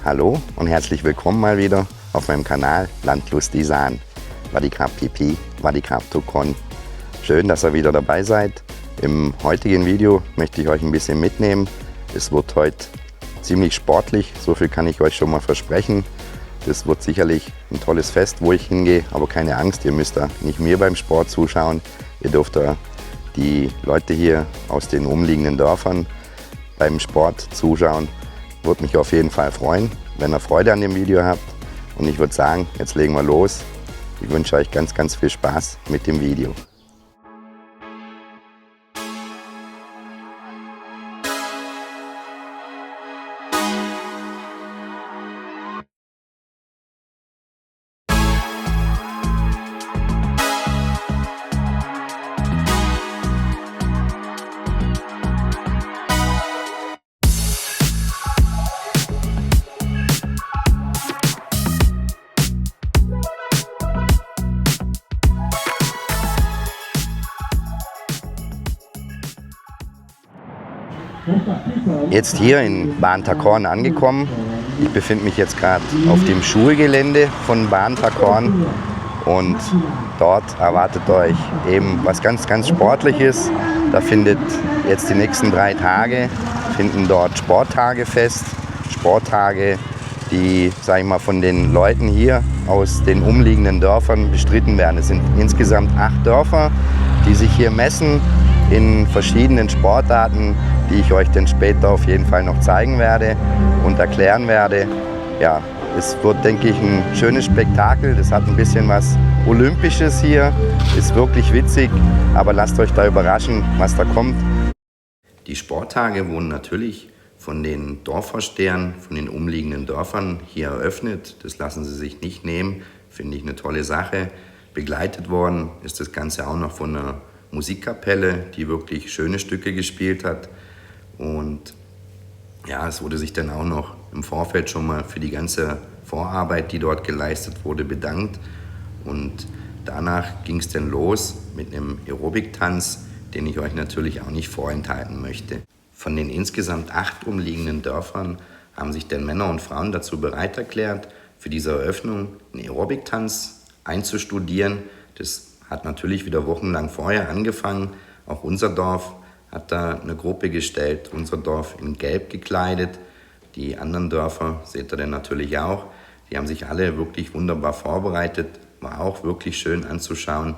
Hallo und herzlich willkommen mal wieder auf meinem Kanal Landlust Isan. Wadikap Pipi, Wadikap Tukon. Schön, dass ihr wieder dabei seid. Im heutigen Video möchte ich euch ein bisschen mitnehmen. Es wird heute ziemlich sportlich, so viel kann ich euch schon mal versprechen. Das wird sicherlich ein tolles Fest, wo ich hingehe, aber keine Angst, ihr müsst da nicht mir beim Sport zuschauen. Ihr dürft da die Leute hier aus den umliegenden Dörfern beim Sport zuschauen. Würde mich auf jeden Fall freuen, wenn ihr Freude an dem Video habt. Und ich würde sagen, jetzt legen wir los. Ich wünsche euch ganz, ganz viel Spaß mit dem Video. Jetzt hier in Bahntakorn angekommen. Ich befinde mich jetzt gerade auf dem Schulgelände von Bahntakorn und dort erwartet euch eben was ganz, ganz Sportliches. Da findet jetzt die nächsten 3 Tage, finden dort Sporttage fest. Sporttage, die, sag ich mal, von den Leuten hier aus den umliegenden Dörfern bestritten werden. Es sind insgesamt 8 Dörfer, die sich hier messen in verschiedenen Sportarten, die ich euch dann später auf jeden Fall noch zeigen werde und erklären werde. Ja, es wird, denke ich, ein schönes Spektakel. Das hat ein bisschen was Olympisches hier, ist wirklich witzig, aber lasst euch da überraschen, was da kommt. Die Sporttage wurden natürlich von den Dorfvorstehern, von den umliegenden Dörfern hier eröffnet. Das lassen sie sich nicht nehmen, finde ich eine tolle Sache. Begleitet worden ist das Ganze auch noch von einer Musikkapelle, die wirklich schöne Stücke gespielt hat. Und ja, es wurde sich dann auch noch im Vorfeld schon mal für die ganze Vorarbeit, die dort geleistet wurde, bedankt. Und danach ging es dann los mit einem Aerobik-Tanz, den ich euch natürlich auch nicht vorenthalten möchte. Von den insgesamt 8 umliegenden Dörfern haben sich dann Männer und Frauen dazu bereit erklärt, für diese Eröffnung einen Aerobik-Tanz einzustudieren. Das hat natürlich wieder wochenlang vorher angefangen. Auch unser Dorf hat da eine Gruppe gestellt, unser Dorf in Gelb gekleidet. Die anderen Dörfer seht ihr dann natürlich auch. Die haben sich alle wirklich wunderbar vorbereitet, war auch wirklich schön anzuschauen.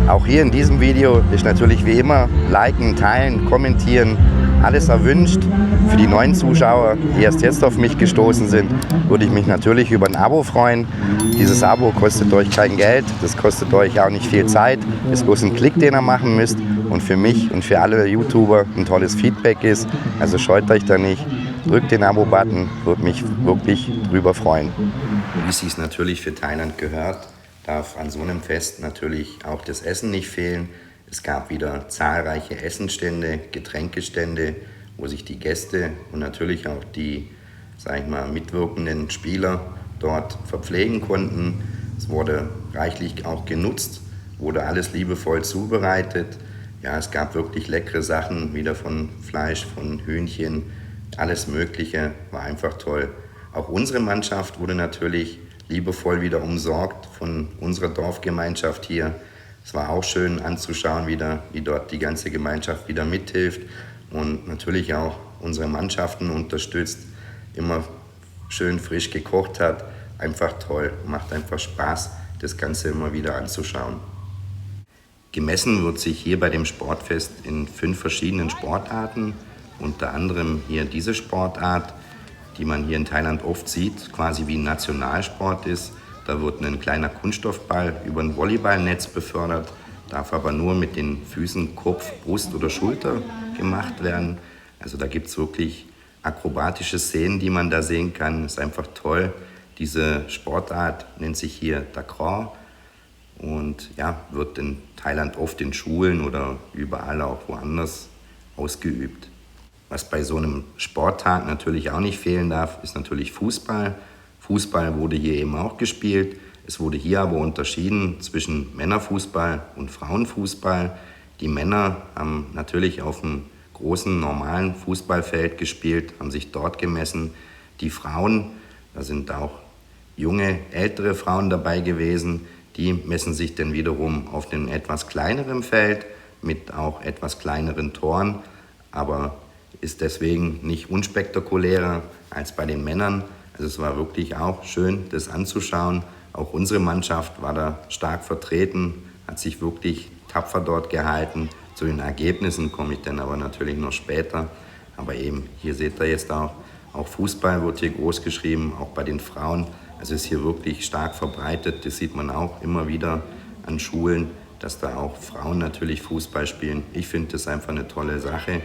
Auch hier in diesem Video ist natürlich wie immer liken, teilen, kommentieren, alles erwünscht. Für die neuen Zuschauer, die erst jetzt auf mich gestoßen sind, würde ich mich natürlich über ein Abo freuen. Dieses Abo kostet euch kein Geld, das kostet euch auch nicht viel Zeit. Es ist bloß ein Klick, den ihr machen müsst und für mich und für alle YouTuber ein tolles Feedback ist. Also scheut euch da nicht, drückt den Abo-Button, würde mich wirklich drüber freuen. Wie es sich natürlich für Thailand gehört, darf an so einem Fest natürlich auch das Essen nicht fehlen. Es gab wieder zahlreiche Essenstände, Getränkestände, wo sich die Gäste und natürlich auch die, sag ich mal, mitwirkenden Spieler dort verpflegen konnten. Es wurde reichlich auch genutzt, wurde alles liebevoll zubereitet. Ja, es gab wirklich leckere Sachen, wieder von Fleisch, von Hühnchen, alles Mögliche, war einfach toll. Auch unsere Mannschaft wurde natürlich liebevoll wieder umsorgt von unserer Dorfgemeinschaft hier. Es war auch schön anzuschauen wieder, wie dort die ganze Gemeinschaft wieder mithilft und natürlich auch unsere Mannschaften unterstützt, immer schön frisch gekocht hat. Einfach toll, macht einfach Spaß, das Ganze immer wieder anzuschauen. Gemessen wird sich hier bei dem Sportfest in 5 verschiedenen Sportarten, unter anderem hier diese Sportart, die man hier in Thailand oft sieht, quasi wie ein Nationalsport ist. Da wird ein kleiner Kunststoffball über ein Volleyballnetz befördert, darf aber nur mit den Füßen Kopf, Brust oder Schulter gemacht werden. Also da gibt es wirklich akrobatische Szenen, die man da sehen kann. Ist einfach toll. Diese Sportart nennt sich hier Takraw und ja, wird in Thailand oft in Schulen oder überall auch woanders ausgeübt. Was bei so einem Sporttag natürlich auch nicht fehlen darf, ist natürlich Fußball. Fußball wurde hier eben auch gespielt. Es wurde hier aber unterschieden zwischen Männerfußball und Frauenfußball. Die Männer haben natürlich auf einem großen, normalen Fußballfeld gespielt, haben sich dort gemessen. Die Frauen, da sind auch junge, ältere Frauen dabei gewesen, die messen sich dann wiederum auf dem etwas kleineren Feld mit auch etwas kleineren Toren, aber ist deswegen nicht unspektakulärer als bei den Männern. Also es war wirklich auch schön, das anzuschauen. Auch unsere Mannschaft war da stark vertreten, hat sich wirklich tapfer dort gehalten. Zu den Ergebnissen komme ich dann aber natürlich noch später. Aber eben, hier seht ihr jetzt auch Fußball wird hier groß geschrieben, auch bei den Frauen. Also ist hier wirklich stark verbreitet. Das sieht man auch immer wieder an Schulen, dass da auch Frauen natürlich Fußball spielen. Ich finde das einfach eine tolle Sache.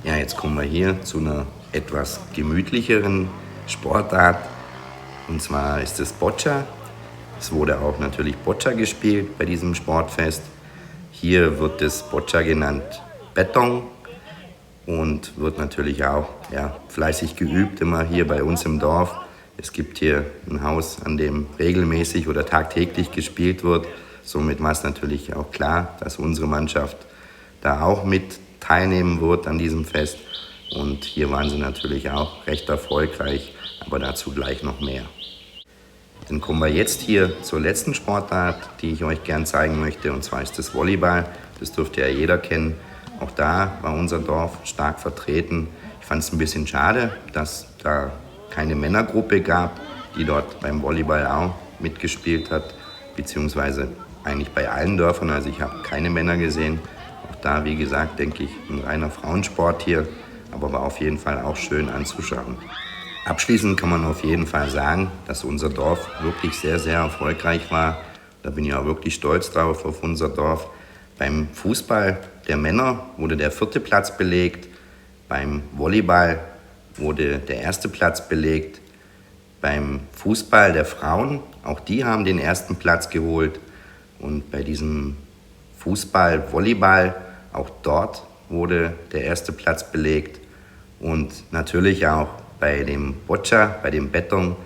Ja, jetzt kommen wir hier zu einer etwas gemütlicheren Sportart. Und zwar ist es Boccia. Es wurde auch natürlich Boccia gespielt bei diesem Sportfest. Hier wird es Boccia genannt Beton und wird natürlich auch fleißig geübt, immer hier bei uns im Dorf. Es gibt hier ein Haus, an dem regelmäßig oder tagtäglich gespielt wird. Somit war es natürlich auch klar, dass unsere Mannschaft da auch mit teilnehmen wird an diesem Fest. Und hier waren sie natürlich auch recht erfolgreich, aber dazu gleich noch mehr. Dann kommen wir jetzt hier zur letzten Sportart, die ich euch gern zeigen möchte, und zwar ist das Volleyball. Das dürfte ja jeder kennen. Auch da war unser Dorf stark vertreten. Ich fand es ein bisschen schade, dass da keine Männergruppe gab, die dort beim Volleyball auch mitgespielt hat, beziehungsweise eigentlich bei allen Dörfern, also ich habe keine Männer gesehen. Auch da, wie gesagt, denke ich, ein reiner Frauensport hier, aber war auf jeden Fall auch schön anzuschauen. Abschließend kann man auf jeden Fall sagen, dass unser Dorf wirklich sehr, sehr erfolgreich war. Da bin ich auch wirklich stolz drauf auf unser Dorf. Beim Fußball der Männer wurde der 4. Platz belegt, beim Volleyball wurde der 1. Platz belegt, beim Fußball der Frauen, auch die haben den 1. Platz geholt und bei diesem Fußball, Volleyball, auch dort wurde der 1. Platz belegt und natürlich auch bei dem Boccia, bei dem Beton.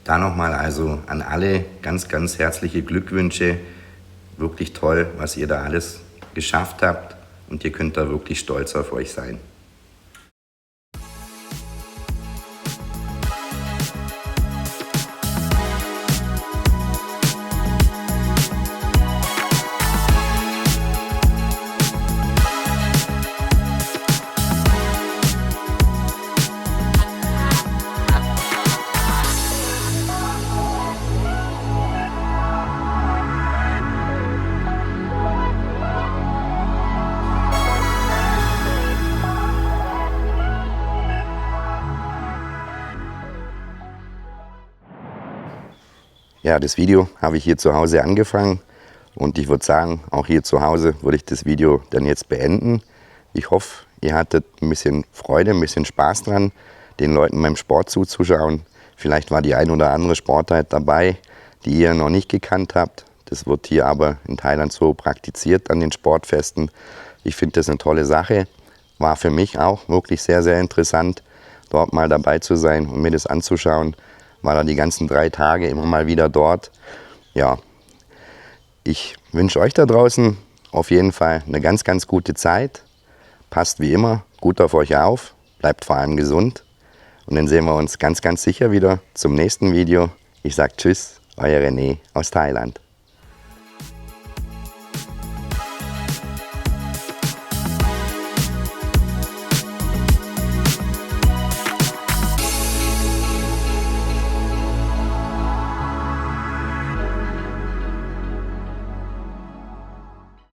Da nochmal also an alle ganz, ganz herzliche Glückwünsche. Wirklich toll, was ihr da alles geschafft habt und ihr könnt da wirklich stolz auf euch sein. Ja, das Video habe ich hier zu Hause angefangen und ich würde sagen, auch hier zu Hause würde ich das Video dann jetzt beenden. Ich hoffe, ihr hattet ein bisschen Freude, ein bisschen Spaß dran, den Leuten beim Sport zuzuschauen. Vielleicht war die ein oder andere Sportart dabei, die ihr noch nicht gekannt habt. Das wird hier aber in Thailand so praktiziert an den Sportfesten. Ich finde das eine tolle Sache. War für mich auch wirklich sehr, sehr interessant, dort mal dabei zu sein und mir das anzuschauen. War da die ganzen 3 Tage immer mal wieder dort. Ja, ich wünsche euch da draußen auf jeden Fall eine ganz, ganz gute Zeit. Passt wie immer gut auf euch auf, bleibt vor allem gesund. Und dann sehen wir uns ganz, ganz sicher wieder zum nächsten Video. Ich sage Tschüss, euer René aus Thailand.